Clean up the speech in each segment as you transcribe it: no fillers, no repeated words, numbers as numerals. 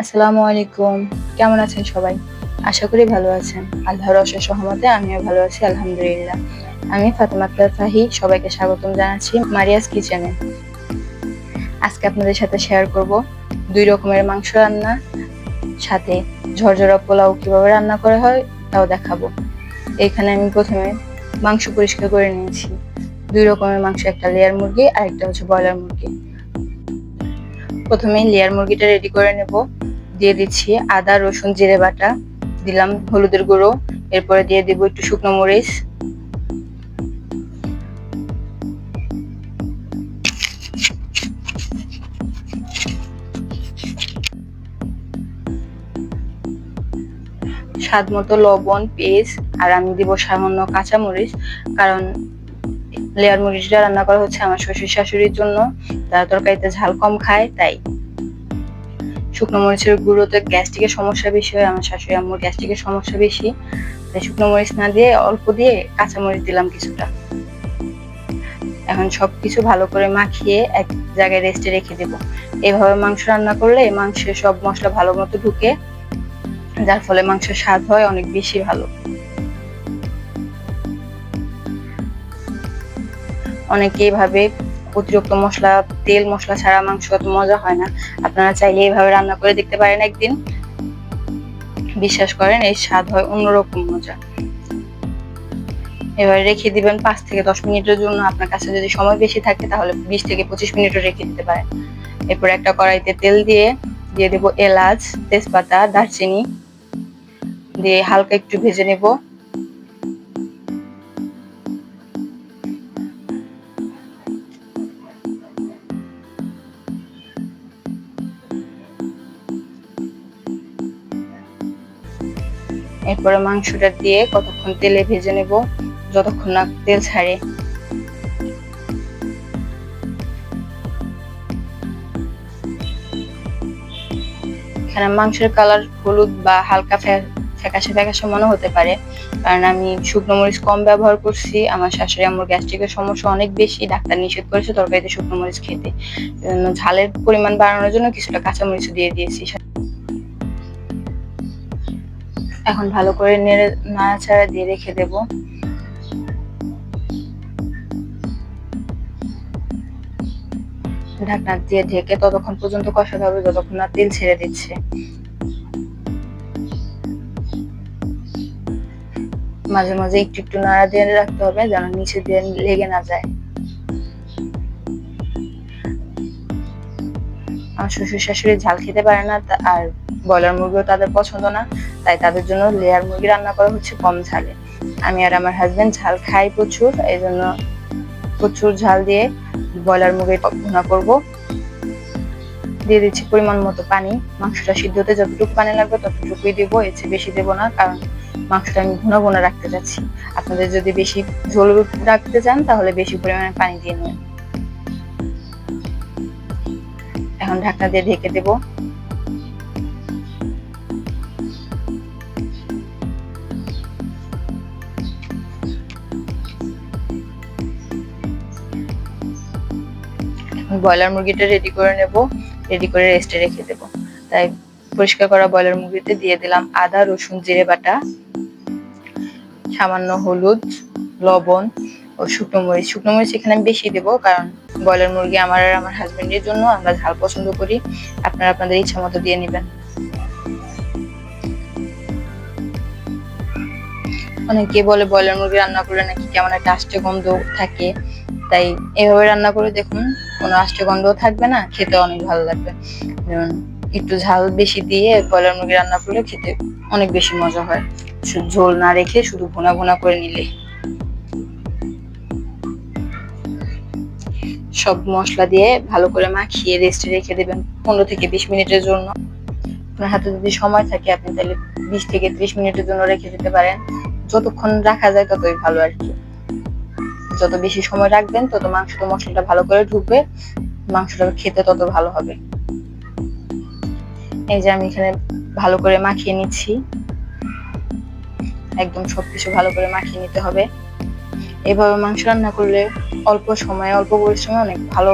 আসসালামু আলাইকুম। কেমন আছেন সবাই? আশা করি ভালো আছেন। আল্লাহর অশেষ রহমতে আমিও ভালো আছি আলহামদুলিল্লাহ। আমি ফাতেমা আক্তার ফাহি, সবাইকে স্বাগতম জানাচ্ছি মারিয়াস কিচেনে। আজকে আপনাদের সাথে শেয়ার করব 2 রকমের মাংস রান্না, সাথে ঝরঝরা পোলাও কিভাবে রান্না করা হয় তাও দেখাবো। এখানে আমি প্রথমে মাংস পরিষ্কার করে নিয়েছি। 2 রকমের মাংস, একটা লেয়ার মুরগি আর একটা হচ্ছে ব্রয়লার মুরগি। প্রথমে লেয়ার মুরগিটা রেডি করে নেব। দিয়ে দিচ্ছি আদা, রসুন, জিরে বাটা, দিলাম হলুদের গুঁড়ো, এরপরে দিয়ে দিব একটু শুকনো মরিচ, স্বাদ মতো লবণ, পেঁয়াজ, আর আমি দিব সামান্য কাঁচামরিচ, কারণ লেয়ার মুরগিটা রান্না করা হচ্ছে আমার শ্বশুর শাশুড়ির জন্য, তারা তরকারিতে ঝাল কম খায়, তাই শুকনো মরিচের গুঁড়োতে গ্যাস্ট্রিকের সমস্যা বেশি হয়, আমার শাশুড়ি আম্মুর গ্যাস্ট্রিকের সমস্যা বেশি, তাই শুকনো মরিচ না দিয়ে অল্প দিয়ে কাঁচামরিচ দিলাম কিছুটা। এখন সবকিছু ভালো করে মাখিয়ে এক জায়গায় রেস্টে রেখে দেব। এইভাবে মাংস রান্না করলে মাংসের সব মশলা ভালো মতো ঢুকে, যার ফলে মাংসের স্বাদ হয় অনেক বেশি ভালো। অনেকে এইভাবে অতিরিক্ত মশলা, তেল মশলা ছাড়া মাংস অত মজা হয় না। আপনারা চাইলে এইভাবে রান্না করে দেখতে পারেন একদিন, বিশ্বাস করেন এই স্বাদ হয় অন্যরকম মজা। এবার রেখে দিবেন 5 থেকে 10 মিনিটের জন্য। আপনার কাছে যদি সময় বেশি থাকে তাহলে 20 থেকে 25 মিনিটও রেখে দিতে পারেন। এরপর একটা কড়াইতে তেল দিয়ে দেব এলাচ, তেজপাতা, দারচিনি, দিয়ে হালকা একটু ভেজে নেব। এরপরে মাংসটা দিয়ে কতক্ষণ তেলে ভেজে নেব, যতক্ষণ না তেল ছাড়ে। এখানে মাংসের কালার হলুদ বা হালকা ফ্যাকাশে ফ্যাকাশে মনে হতে পারে, কারণ আমি শুকনো মরিচ কম ব্যবহার করছি। আমার শাশুড়ি আম্মুর গ্যাস্ট্রিকের সমস্যা অনেক বেশি, ডাক্তার নিষেধ করেছে তরকারিতে শুকনো মরিচ খেতে। এজন্য ঝালের পরিমাণ বাড়ানোর জন্য কিছুটা কাঁচা মরিচ দিয়ে দিয়েছি। এখন ভালো করে নাড়াচাড়া দিয়ে রেখে দেব। ঢাকনা দিয়ে ঢেকে ততক্ষণ পর্যন্ত কষাতে হবে যতক্ষণ না তেল ছেড়ে দিচ্ছে। মাঝে মাঝে একটু একটু নাড়া দিয়ে রাখতে হবে যেন নিচে দিয়ে লেগে না যায়। আমার শ্বশুর শাশুড়ি ঝাল খেতে পারে না, আর ব্রয়লার মুরগিও তাদের পছন্দ না, তাই তাদের জন্য লেয়ার মুরগি রান্না করা হচ্ছে কম ঝালে। আমি আর আমার হাজবেন্ড ঝাল খাই প্রচুর, এই জন্য প্রচুর ঝাল দিয়ে ব্রয়লার মুরগি ভুনা করব। দিয়ে দিচ্ছি পরিমাণ মতো পানি। মাংসটা সিদ্ধ হতে যতটুকু পানি লাগবে ততটুকুই দেবো, এর চেয়ে বেশি দেবো না, কারণ মাংসটা আমি ভুনা ভুনা রাখতে চাচ্ছি। আপনাদের যদি বেশি ঝোল রাখতে চান তাহলে বেশি পরিমাণে পানি দিয়ে নেবেন। এখন ঢাকনা দিয়ে ঢেকে দেব। ব্রয়লার মুরগিটা রেডি করে নেব, রেডি করে রেস্টে রেখে দেব। তাই পরিষ্কার করা ব্রয়লার মুরগিতে দিয়ে দিলাম আদা, রসুন, জিরে বাটা, সামান্য হলুদ, লবণ ও শুকনো মরিচ। শুকনো মরিচ এখানে আমি বেশি দেবো, কারণ ব্রয়লার মুরগি আমার আর আমার হাজবেন্ডের জন্য, আমরা ঝাল পছন্দ করি। আপনারা আপনাদের ইচ্ছা মতো দিয়ে নেবেন। অনেকে বলে ব্রয়লার মুরগি রান্না করলে নাকি কেমন একটা আষ্টে গন্ধ থাকে, তাই এভাবে রান্না করে দেখুন, কোনো আষ্টে গন্ধও থাকবে না, খেতে অনেক ভালো লাগবে। যেমন একটু ঝাল বেশি দিয়ে ব্রয়লার মুরগি রান্না করলে খেতে অনেক বেশি মজা হয়, ঝোল না রেখে শুধু ভুনা ভুনা করে নিলে। সব মশলা দিয়ে ভালো করে মাখিয়ে রেস্টে রেখে দেবেন 15 থেকে 20 মিনিটের জন্য। আপনার হাতে যদি সময় থাকে আপনি তাহলে 20 থেকে 30 মিনিটের জন্য রেখে দিতে পারেন। যতক্ষণ রাখা যায় ততই ভালো আর কি। যত বেশি সময় রাখবেন তত মাংসটা মশলাটা ভালো করে ঢুকবে, মাংসটা খেতে তত ভালো হবে। এই যে আমি এখানে ভালো করে মাখিয়ে নিচ্ছি, একদম সবকিছু ভালো করে মাখিয়ে নিতে হবে। এভাবে মাংস রান্না করলে অল্প সময়ে অল্প পরিশ্রমে অনেক ভালো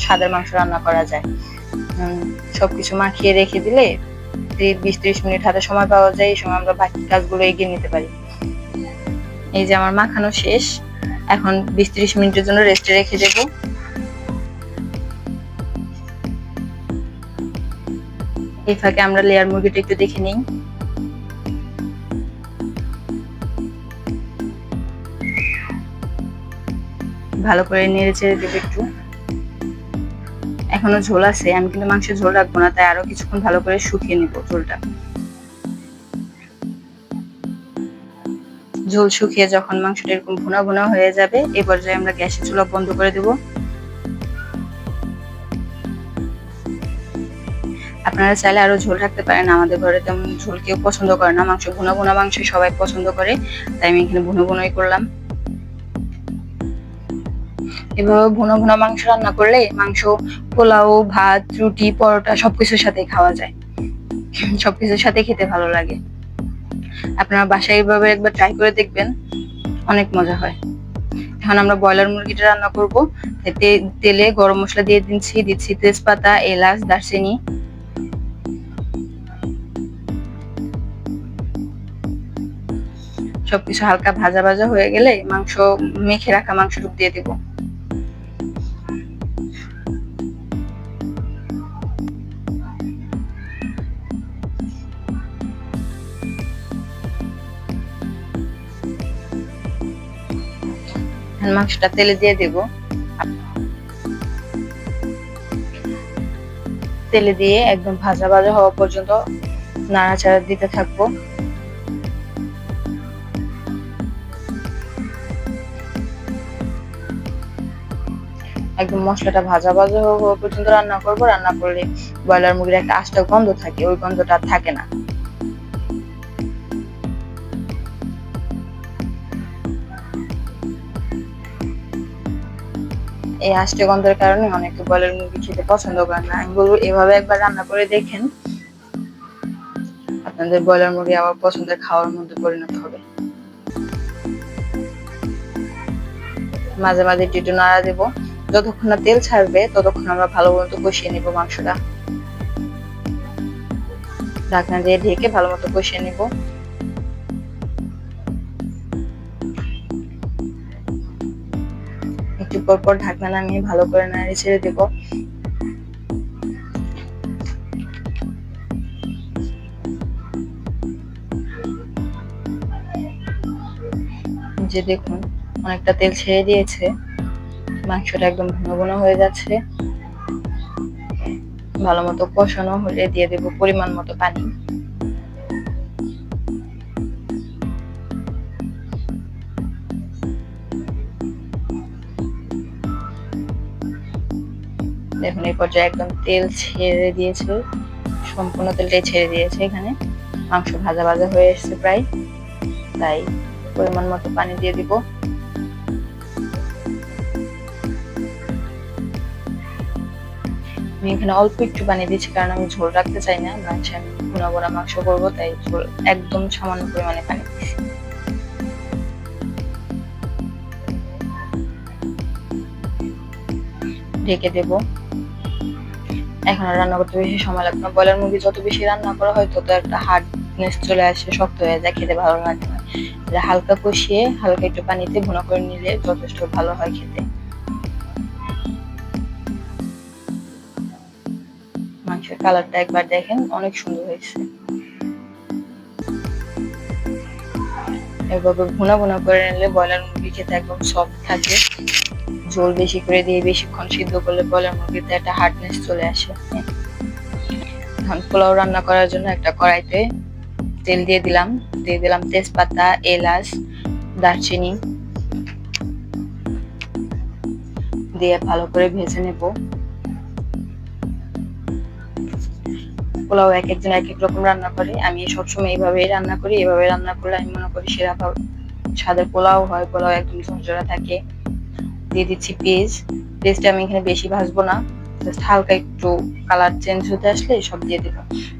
স্বাদের মাংস রান্না করা যায়। সবকিছু মাখিয়ে রেখে দিলে যদি 20-30 মিনিট হাতে সময় পাওয়া যায়, এই সময় আমরা বাকি কাজগুলো এগিয়ে নিতে পারি। এই যে আমার মাখানো শেষ, এখন 20-30 মিনিটের জন্য রেস্টে রেখে দেব। এই ফাঁকে আমরা লেয়ার মুরগিটা একটু দেখে নিই। ভালো করে নেড়ে চেড়ে দেবো একটু। এখনো ঝোল আছে, আমি কিন্তু মাংসের ঝোল রাখবো না, তাই আরো কিছুক্ষণ ভালো করে শুকিয়ে নিব ঝোলটা। ঝোল শুকিয়ে যখন মাংসটা এরকম ভুনা ভুনা হয়ে যাবে, এই পর্যায়ে আমরা গ্যাসের চুলা বন্ধ করে দেব। আপনারা চাইলে আরো ঝোল রাখতে পারেন, আমাদের ঘরে তেমন ঝোল কেউ পছন্দ করে না, মাংস ভুনা ভুনা মাংস সবাই পছন্দ করে, তাই আমি এখানে ভুনা ভুনাই করলাম। এভাবে ভুনা ভুনা মাংস রান্না করলে মাংস পোলাও, ভাত, রুটি, পরোটা সবকিছুর সাথে খাওয়া যায়, সবকিছুর সাথে খেতে ভালো লাগে। আপনারা বাসায় এইভাবে একবার ট্রাই করে দেখবেন, অনেক মজা হয়। এখন আমরা ব্রয়লার মুরগিটা রান্না করব। তেলে গরম মশলা দিয়ে দিচ্ছি তেজপাতা, এলাচ, দারচিনি। সবকিছু হালকা ভাজা ভাজা হয়ে গেলে মাংস, মেখে রাখা মাংসটুকু দিয়ে দেব। মাংসটা তেলে দিয়ে দেব। তেলে দিয়ে একদম ভাজা ভাজা হওয়া পর্যন্ত নাড়াচাড়া দিতে থাকবো। একদম মশলাটা ভাজা ভাজা হওয়া পর্যন্ত রান্না করব। রান্না করলে ব্রয়লার মুরগির একটা আস্ত গন্ধ থাকে, ওই গন্ধটা থাকে না। এই আষ্টে গন্ধের কারণে অনেকে ব্রয়লার মুরগি খেতে পছন্দ করে না। আমি বলবো এভাবে একবার রান্না করে দেখেন, আপনাদের ব্রয়লার মুরগি আবার পছন্দের খাওয়ার মধ্যে পরিণত হবে। মাঝে মাঝে একটু নাড়া দেবো। যতক্ষণ না তেল ছাড়বে ততক্ষণ আমরা ভালো মতো কষিয়ে নিব মাংসটা। ঢাকনা দিয়ে ঢেকে ভালো মতো কষিয়ে নিব। একটু পর পর ঢাকনা নামিয়ে ভালো করে নাড়িয়ে ছেড়ে দেব। যে দেখুন অনেকটা তেল ছেড়ে দিয়েছে, মাংসটা একদম ঘন ঘন হয়ে যাচ্ছে। ভালো মতো কষানো হলে দিয়ে দেব পরিমাণ মতো পানি। দেখুন এই পর্যায়ে একদম তেল ছেড়ে দিয়েছে, সম্পূর্ণ তেলটাই ছেড়ে দিয়েছে। এখানে মাংস ভাজা ভাজা হয়ে এসেছে প্রায়, তাই পরিমাণ মতো পানি দিয়ে দিব। আমি এখানে অল্প একটু পানি দিচ্ছি, কারণ আমি ঝোল রাখতে চাই না, মাংসে আমি ভুনা ভুনা মাংস করবো, তাই ঝোল একদম সামান্য পরিমাণে পানি দিচ্ছি। ঢেকে দেব। এখন আর রান্না করতে বেশি সময় লাগবে না। ব্রয়লার মুরগি যত বেশি রান্না করা হয় তত একটা হার্ডনেস চলে আসে, শক্ত হয়ে যায়, খেতে ভালো লাগে না। হালকা কষিয়ে হালকা একটু পানিতে ভুনা করে নিলে যথেষ্ট ভালো হয় খেতে। মাংসের কালারটা একবার দেখেন, অনেক সুন্দর হয়েছে। এভাবে ভুনা ভুনা করে নিলে ব্রয়লার মুরগি খেতে একদম সফট থাকে। ঝোল বেশি করে দিয়ে বেশিক্ষণ সিদ্ধ করলে ব্রয়লার মুরগিতে একটা হার্ডনেস চলে আসে। এখন পোলাও রান্না করার জন্য একটা কড়াইতে তেল দিয়ে দিলাম তেজপাতা, এলাচ, দারচিনি দিয়ে ভালো করে ভেজে নেব। পোলাও এক একজন এক এক রকম রান্না করে, আমি সবসময় এইভাবেই রান্না করি। এভাবে রান্না করলে আমি মনে করি সেরা স্বাদের পোলাও হয়, পোলাও একদম ঝরঝরা থাকে। দিয়ে দিচ্ছি পেঁয়াজটা আমি এখানে বেশি ভাজবো না, জাস্ট হালকা একটু কালার চেঞ্জ হতে আসলে সব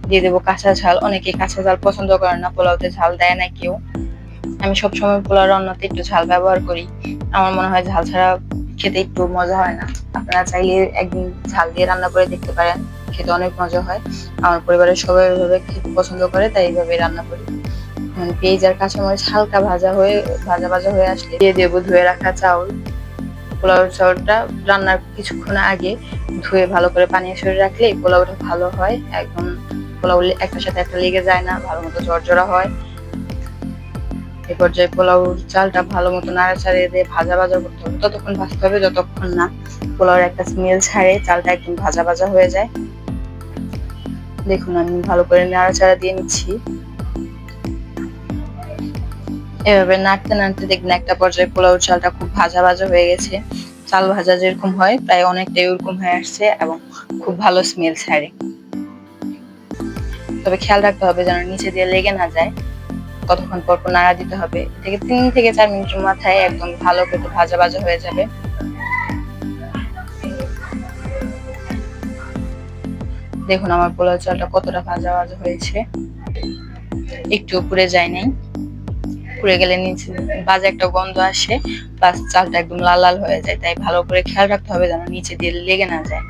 দিয়ে দেবো কাঁচা ঝাল। অনেকে কাঁচা ঝাল পছন্দ করে না, পোলাওতে ঝাল দেয় না কেউ। আমি সবসময় পোলাও রান্নাতে একটু ঝাল ব্যবহার করি, আমার মনে হয় ঝাল ছাড়া খেতে একটু মজা হয় না। আপনারা চাইলে একদিন ঝাল দিয়ে রান্না করে দেখতে পারেন। খেতে অনেক মজা হয়। আমার পরিবারের সবাই এভাবে খেতে পছন্দ করে, তাই এইভাবে রান্না করি। পেঁয়াজ আর কাঁচামরিচ হালকা ভাজা ভাজা হয়ে আসলে দিয়ে দেবো ধুয়ে রাখা চাউল। পোলাওর চাউলটা রান্নার কিছুক্ষণ আগে ধুয়ে ভালো করে পানি সরে রাখলে পোলাওটা ভালো হয়, একদম পোলাও একটার সাথে একটা লেগে যায় না, ভালো মতো ঝরঝরা হয়। এই পর্যায়ে পোলাও চালটা ভালো মতো নাড়াচাড়িয়ে দিয়ে ভাজা ভাজা করতে হবে, ততক্ষণ ভাজতে হবে যতক্ষণ না পোলাওর একটা স্মেল ছাড়ে, চালটা একদম ভাজা ভাজা হয়ে যায়। দেখুন আমি ভালো করে নাড়াচাড়া দিয়ে নিচ্ছি। এভাবে নাড়তে নাড়তে দেখবেন একটা পর্যায়ে পোলাও চালটা খুব ভাজা ভাজা হয়ে গেছে। চাল ভাজা যেরকম হয় প্রায় অনেকটাই ওরকম হয়ে আসছে এবং খুব ভালো স্মেল ছাড়ে। তবে খেয়াল রাখতে হবে যেন নিচে দিয়ে লেগে না যায়, কতক্ষণ পর পর নাড়া দিতে হবে। 3 থেকে 4 মিনিটের মাথায় একদম ভালো করে ভাজা ভাজা হয়ে যাবে। দেখুন আমার পোলাও চালটা কতটা ভাজা ভাজা হয়েছে, একটু পুড়ে যায় নাই। পুড়ে গেলে নিচে বাজে একটা গন্ধ আসে, প্লাস চালটা একদম লাল লাল হয়ে যায়, তাই ভালো করে খেয়াল রাখতে হবে যেন নিচে দিয়ে লেগে না যায়।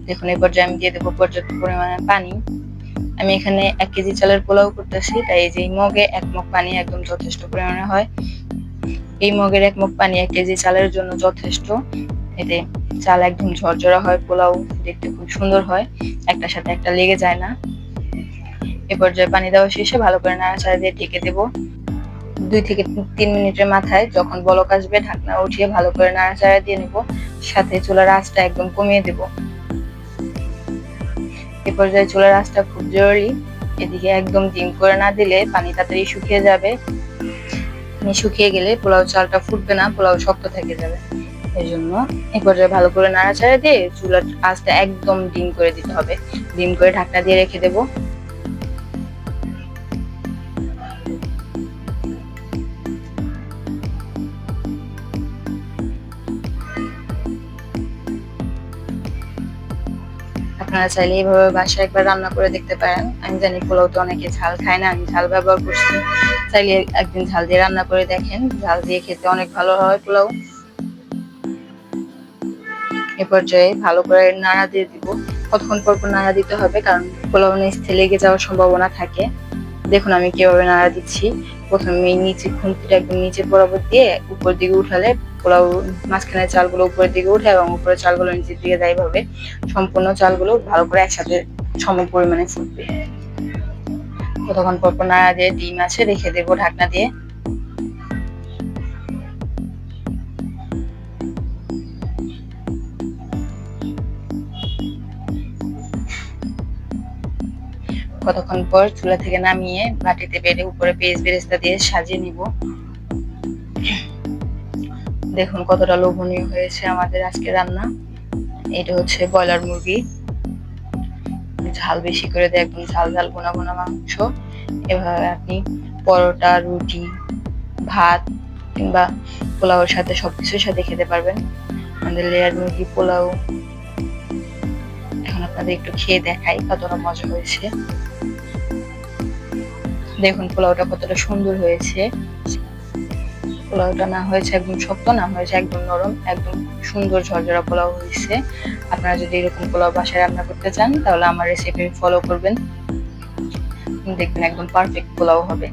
দেখুন এই পর্যায়ে আমি দিয়ে দেবো পর্যাপ্ত পরিমাণে পানি। আমি এখানে 1 কেজি চালের পোলাও করতেছি, তাই এই যে মগে 1 মগ পানি একদম যথেষ্ট পরিমাণে হয়। এই মগের 1 মগ পানি 1 কেজি চালের জন্য যথেষ্ট। এতে চাল একদম ঝরঝরা হয়, পোলাও দেখতে খুব সুন্দর হয়, একটার সাথে একটা লেগে যায় না। এ পর্যায়ে পানি দেওয়া শেষে ভালো করে নাড়াচাড়া দিয়ে ঢেকে দেবো। 2 থেকে 3 মিনিটের মাথায় যখন বলক আসবে ঢাকনা উঠিয়ে ভালো করে নাড়াচাড়া দিয়ে নেব, সাথে চুলার আঁচটা একদম কমিয়ে দেব। এ পর্যায়ে চুলার আঁচটা খুব জরুরি, এদিকে একদম ডিম করে না দিলে পানি তাড়াতাড়ি শুকিয়ে যাবে। শুকিয়ে গেলে পোলাও চালটা ফুটবে না, পোলাও শক্ত থেকে যাবে। এই জন্য এই পর্যায়ে ভালো করে নাড়াচাড়া দিয়ে চুলার আঁচটা একদম ডিম করে দিতে হবে। ডিম করে ঢাকনা দিয়ে রেখে দেবো। আপনারা চাইলে এইভাবে বাসায় একবার রান্না করে দেখতে পারেন। আমি জানি পোলাওতে অনেকে ঝাল খায় না, আমি ঝাল ব্যবহার করছি, চাইলে একদিন ঝাল দিয়ে রান্না করে দেখেন, ঝাল দিয়ে খেতে অনেক ভালো হয় পোলাও। এ পর্যায়ে ভালো করে নাড়া দিয়ে দিব। কতক্ষণ পর পর নাড়া দিতে হবে, কারণ পোলাও নিচে লেগে যাওয়ার সম্ভাবনা থাকে। দেখুন আমি কিভাবে নাড়া দিচ্ছি। প্রথমে নিচে খুন্তিটা একদম নিচে বরাবর দিয়ে উপর দিকে উঠালে পোলাও মাঝখানের চালগুলো উপরের দিকে উঠে এবং উপরের চালগুলো নিচের দিকে যায়, এইভাবে সম্পূর্ণ চালগুলো ভালো করে একসাথে সম পরিমাণে ফুটবে। কতক্ষণ পর পর নাড়া দিয়ে ডিম আছে রেখে দেবো ঢাকনা দিয়ে। কতক্ষণ পর চুলা থেকে নামিয়ে বাটিতে বেড়ে উপরে পেঁয়াজ বেরেস্তা দিয়ে সাজিয়ে নিব। দেখুন কতটা লোভনীয় হয়েছে আমাদের আজকে রান্না। এটা হচ্ছে ব্রয়লার মুরগি, ঝাল বেশি করে দিয়ে একদম ঝাল ঝাল ভুনা ভুনা মাংস। এভাবে আপনি পরোটা, রুটি, ভাত কিংবা পোলাওর সাথে সবকিছুর সাথে খেতে পারবেন। আমাদের লেয়ার মুরগি পোলাও এখন আপনাদের একটু খেয়ে দেখাই কতটা মজা হয়েছে। দেখুন পোলাওটা কতটা সুন্দর হয়েছে। পোলাওটা না হয়েছে একদম শক্ত, না হয়েছে একদম নরম, একদম সুন্দর ঝরঝরা পোলাও হয়েছে। আপনারা যদি এরকম পোলাও বাসায় রান্না করতে চান তাহলে আমার রেসিপি ফলো করবেন, দেখবেন একদম পারফেক্ট পোলাও হবে।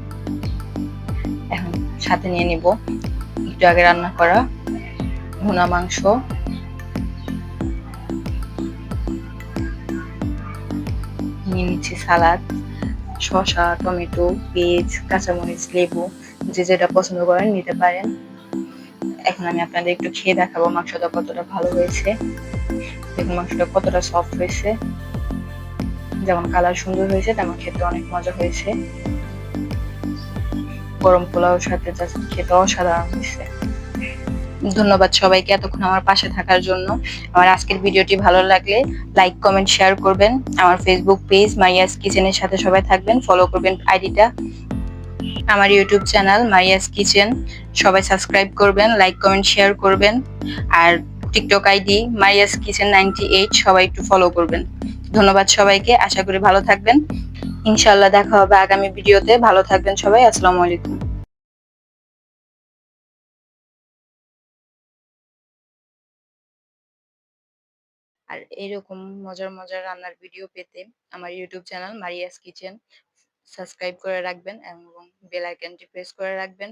এখন সাথে নিয়ে নিব একটু আগে রান্না করা ভুনা মাংস, নিয়ে নিচ্ছি সালাদ, শসা, টমেটো, পেঁয়াজ, কাঁচামরিচ, লেবু, যে যেটা পছন্দ করেন নিতে পারেন। এখন আমি আপনাদের একটু খেয়ে দেখাবো মাংসটা কতটা ভালো হয়েছে। দেখুন মাংসটা কতটা সফট হয়েছে, যেমন কালার সুন্দর হয়েছে তেমন খেতে অনেক মজা হয়েছে। গরম পোলাওর সাথে জাস্ট খেতে অসাধারণ হয়েছে। ধন্যবাদ সবাইকে এতক্ষণ আমার পাশে থাকার জন্য। আমার আজকের ভিডিওটি ভালো লাগলে লাইক, কমেন্ট, শেয়ার করবেন। আমার ফেসবুক পেজ মারিয়াস কিচেনের সাথে সবাই থাকবেন, ফলো করবেন আইডিটা। আমার ইউটিউব চ্যানেল মারিয়াস কিচেন সবাই সাবস্ক্রাইব করবেন, লাইক, কমেন্ট, শেয়ার করবেন। আর টিকটক আইডি মারিয়াস কিচেন 98 সবাই একটু ফলো করবেন। ধন্যবাদ সবাইকে, আশা করি ভালো থাকবেন। ইনশাআল্লাহ দেখা হবে আগামী ভিডিওতে। ভালো থাকবেন সবাই, আসসালামু আলাইকুম। আর আর এরকম মজার মজার রান্নার ভিডিও পেতে আমার YouTube channel Maria's kitchen subscribe করে রাখবেন এবং বেল আইকনটি প্রেস করে রাখবেন।